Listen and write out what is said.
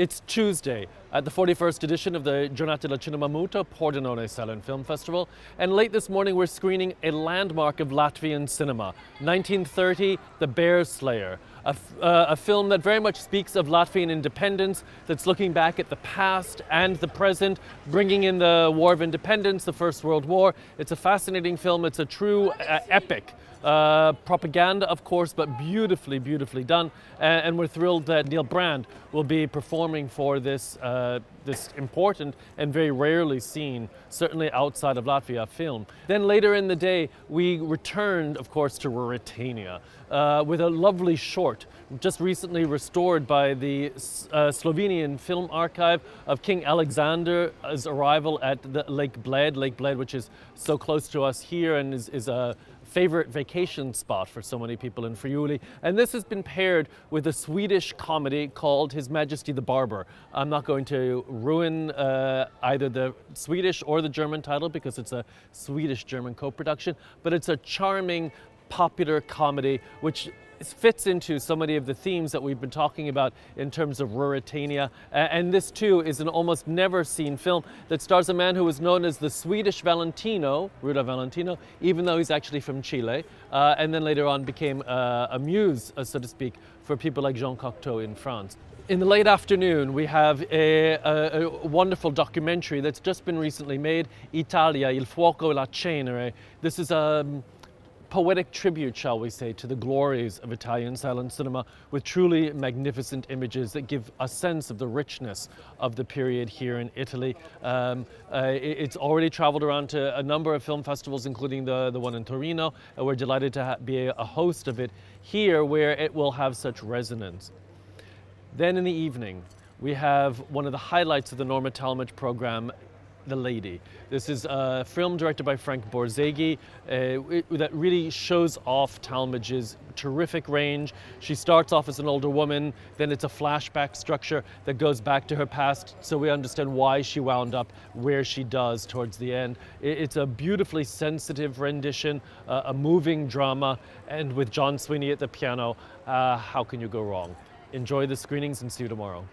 It's Tuesday at the 41st edition of the Giornate del Cinema Muto Pordenone Silent Film Festival, and late this morning we're screening a landmark of Latvian cinema, 1930, The Bear Slayer, a film that very much speaks of Latvian independence, that's looking back at the past and the present, bringing in the War of Independence, the First World War. It's a fascinating film, it's a true epic. Propaganda, of course, but beautifully, beautifully done. And we're thrilled that Neil Brand will be performing for this important and very rarely seen, certainly outside of Latvia, film. Then later in the day, we returned, of course, to Ruritania with a lovely short, just recently restored by the Slovenian Film Archive of King Alexander's arrival at the Lake Bled, which is so close to us here and is a favorite vacation spot for so many people in Friuli. And this has been paired with a Swedish comedy called His Majesty the Barber. I'm not going to ruin either the Swedish or the German title because it's a Swedish-German co-production, but it's a charming, popular comedy which fits into so many of the themes that we've been talking about in terms of Ruritania. And this too is an almost never seen film that stars a man who was known as the Swedish Valentino, Ruda Valentino, even though he's actually from Chile, and then later on became a muse, so to speak, for people like Jean Cocteau in France. In the late afternoon, we have a wonderful documentary that's just been recently made, Italia, Il fuoco e la cenere. This is a poetic tribute, shall we say, to the glories of Italian silent cinema, with truly magnificent images that give a sense of the richness of the period here in Italy. It's already traveled around to a number of film festivals, including the one in Torino, and we're delighted to be a host of it here, where it will have such resonance. Then in the evening, we have one of the highlights of the Norma Talmadge program, The Lady. This is a film directed by Frank Borzaghi that really shows off Talmadge's terrific range. She starts off as an older woman, then it's a flashback structure that goes back to her past, so we understand why she wound up where she does towards the end. It's a beautifully sensitive rendition, a moving drama, and with John Sweeney at the piano, how can you go wrong? Enjoy the screenings and see you tomorrow.